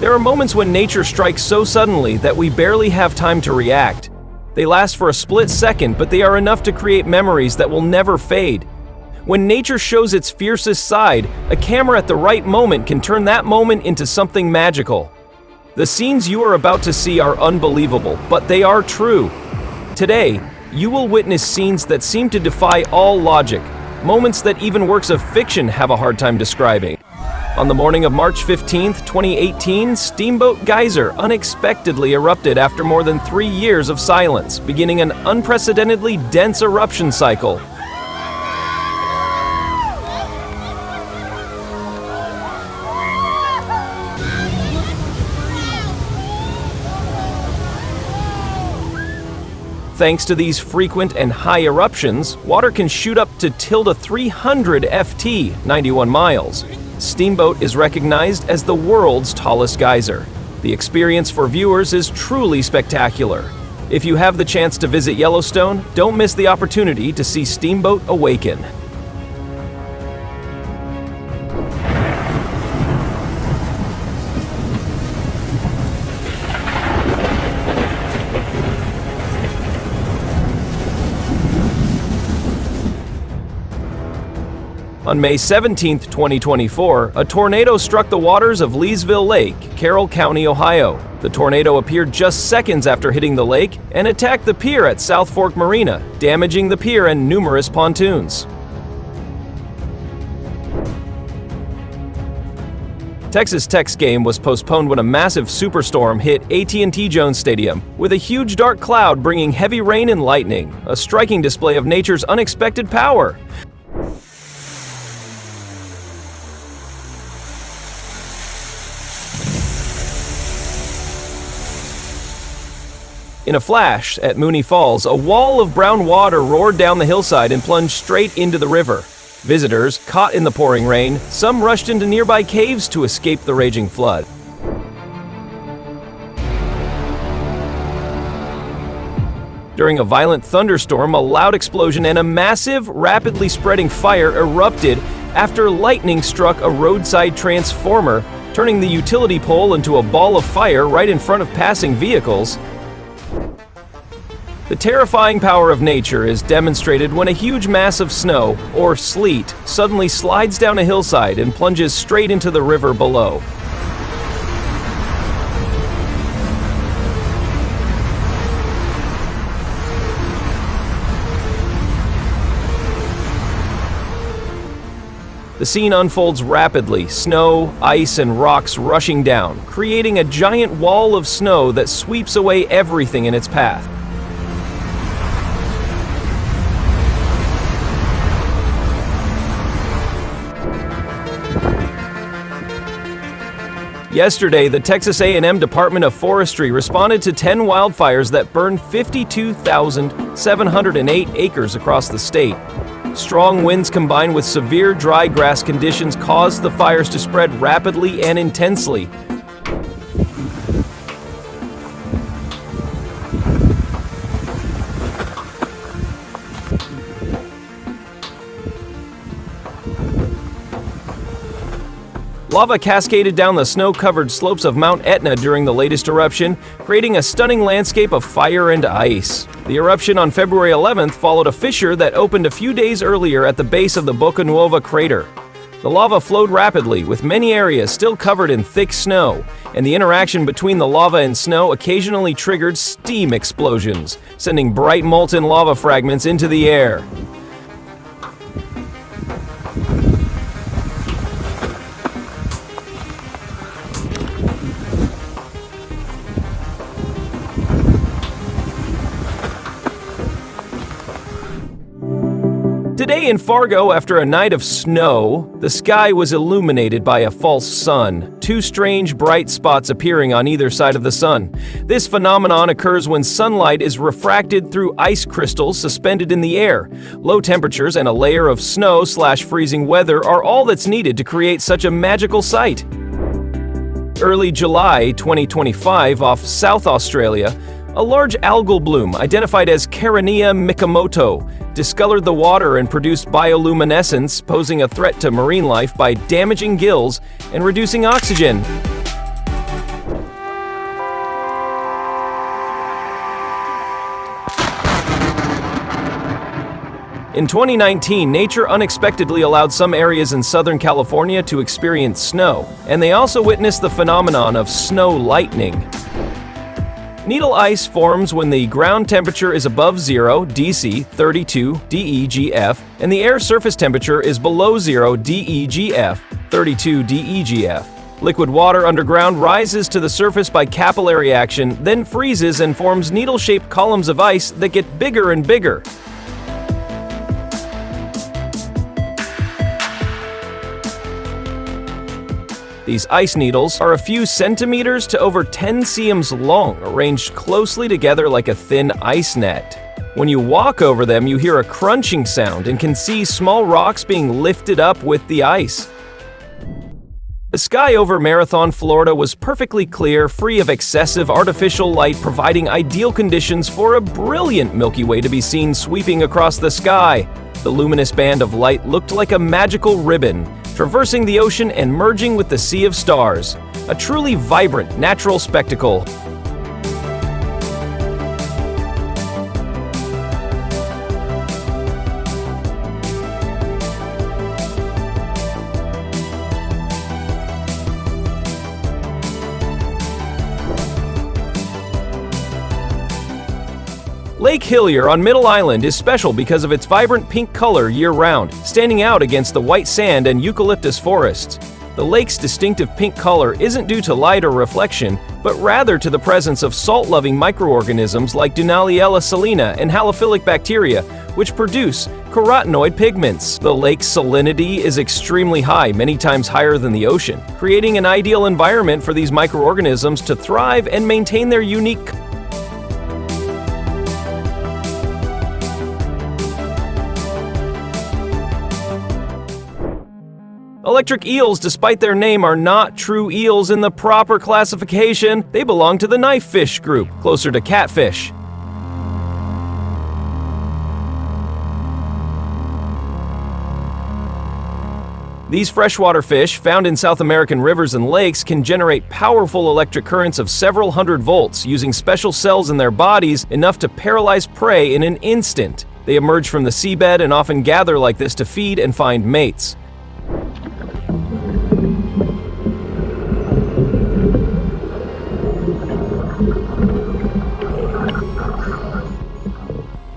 There are moments when nature strikes so suddenly that we barely have time to react. They last for a split second, but they are enough to create memories that will never fade. When nature shows its fiercest side, a camera at the right moment can turn that moment into something magical. The scenes you are about to see are unbelievable, but they are true. Today, you will witness scenes that seem to defy all logic, moments that even works of fiction have a hard time describing. On the morning of March 15, 2018, Steamboat Geyser unexpectedly erupted after more than 3 years of silence, beginning an unprecedentedly dense eruption cycle. Thanks to these frequent and high eruptions, water can shoot up to ~300 FT, 91 miles. Steamboat is recognized as the world's tallest geyser. The experience for viewers is truly spectacular. If you have the chance to visit Yellowstone, don't miss the opportunity to see Steamboat awaken. On May 17, 2024, a tornado struck the waters of Leesville Lake, Carroll County, Ohio. The tornado appeared just seconds after hitting the lake and attacked the pier at South Fork Marina, damaging the pier and numerous pontoons. Texas Tech's game was postponed when a massive superstorm hit AT&T Jones Stadium, with a huge dark cloud bringing heavy rain and lightning, a striking display of nature's unexpected power. In a flash, at Mooney Falls, a wall of brown water roared down the hillside and plunged straight into the river. Visitors, caught in the pouring rain, some rushed into nearby caves to escape the raging flood. During a violent thunderstorm, a loud explosion and a massive, rapidly spreading fire erupted after lightning struck a roadside transformer, turning the utility pole into a ball of fire right in front of passing vehicles. The terrifying power of nature is demonstrated when a huge mass of snow, or sleet, suddenly slides down a hillside and plunges straight into the river below. The scene unfolds rapidly, snow, ice, and rocks rushing down, creating a giant wall of snow that sweeps away everything in its path. Yesterday, the Texas A&M Department of Forestry responded to 10 wildfires that burned 52,708 acres across the state. Strong winds combined with severe dry grass conditions caused the fires to spread rapidly and intensely. Lava cascaded down the snow-covered slopes of Mount Etna during the latest eruption, creating a stunning landscape of fire and ice. The eruption on February 11th followed a fissure that opened a few days earlier at the base of the Boca Nuova crater. The lava flowed rapidly, with many areas still covered in thick snow, and the interaction between the lava and snow occasionally triggered steam explosions, sending bright molten lava fragments into the air. Today in Fargo, after a night of snow, the sky was illuminated by a false sun, two strange bright spots appearing on either side of the sun. This phenomenon occurs when sunlight is refracted through ice crystals suspended in the air. Low temperatures and a layer of snow/freezing weather are all that's needed to create such a magical sight. Early July 2025, off South Australia, a large algal bloom, identified as Carinea mikamoto, discolored the water and produced bioluminescence, posing a threat to marine life by damaging gills and reducing oxygen. In 2019, nature unexpectedly allowed some areas in Southern California to experience snow, and they also witnessed the phenomenon of snow lightning. Needle ice forms when the ground temperature is above 0 DC 32 DEGF and the air surface temperature is below 0 DEGF 32 DEGF. Liquid water underground rises to the surface by capillary action, then freezes and forms needle-shaped columns of ice that get bigger and bigger. These ice needles are a few centimeters to over 10 cms long, arranged closely together like a thin ice net. When you walk over them, you hear a crunching sound and can see small rocks being lifted up with the ice. The sky over Marathon, Florida was perfectly clear, free of excessive artificial light, providing ideal conditions for a brilliant Milky Way to be seen sweeping across the sky. The luminous band of light looked like a magical ribbon, traversing the ocean and merging with the sea of stars. A truly vibrant, natural spectacle. Lake Hillier on Middle Island is special because of its vibrant pink color year-round, standing out against the white sand and eucalyptus forests. The lake's distinctive pink color isn't due to light or reflection, but rather to the presence of salt-loving microorganisms like Dunaliella salina and halophilic bacteria, which produce carotenoid pigments. The lake's salinity is extremely high, many times higher than the ocean, creating an ideal environment for these microorganisms to thrive and maintain their unique Electric eels, despite their name, are not true eels in the proper classification. They belong to the knife fish group, closer to catfish. These freshwater fish, found in South American rivers and lakes, can generate powerful electric currents of several hundred volts using special cells in their bodies enough to paralyze prey in an instant. They emerge from the seabed and often gather like this to feed and find mates.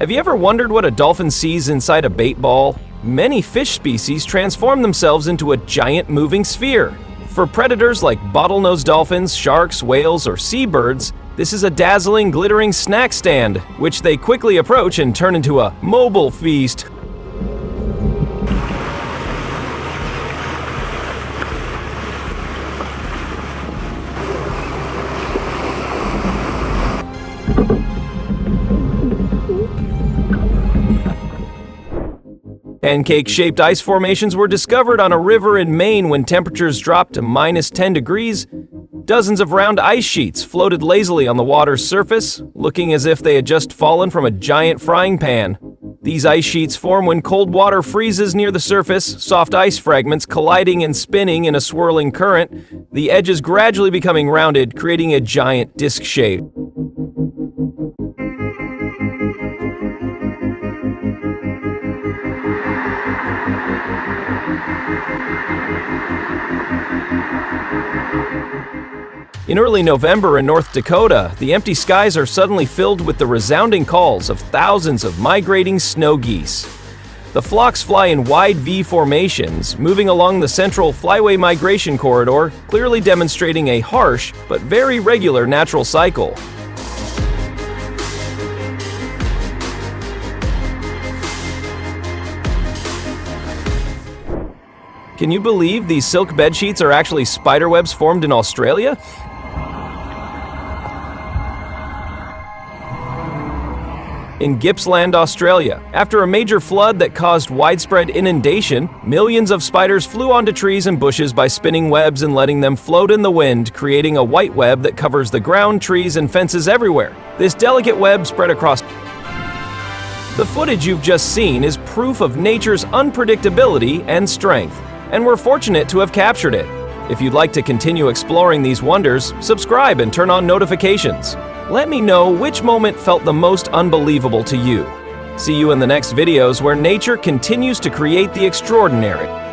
Have you ever wondered what a dolphin sees inside a bait ball? Many fish species transform themselves into a giant moving sphere. For predators like bottlenose dolphins, sharks, whales, or seabirds, this is a dazzling, glittering snack stand, which they quickly approach and turn into a mobile feast. Pancake-shaped ice formations were discovered on a river in Maine when temperatures dropped to -10 degrees. Dozens of round ice sheets floated lazily on the water's surface, looking as if they had just fallen from a giant frying pan. These ice sheets form when cold water freezes near the surface, soft ice fragments colliding and spinning in a swirling current, the edges gradually becoming rounded, creating a giant disc shape. In early November in North Dakota, the empty skies are suddenly filled with the resounding calls of thousands of migrating snow geese. The flocks fly in wide V formations, moving along the central flyway migration corridor, clearly demonstrating a harsh but very regular natural cycle. Can you believe these silk bedsheets are actually spiderwebs formed in Australia? In Gippsland, Australia, after a major flood that caused widespread inundation, millions of spiders flew onto trees and bushes by spinning webs and letting them float in the wind, creating a white web that covers the ground, trees, and fences everywhere. This delicate web spread across. The footage you've just seen is proof of nature's unpredictability and strength, and we're fortunate to have captured it. If you'd like to continue exploring these wonders, subscribe and turn on notifications. Let me know which moment felt the most unbelievable to you. See you in the next videos where nature continues to create the extraordinary.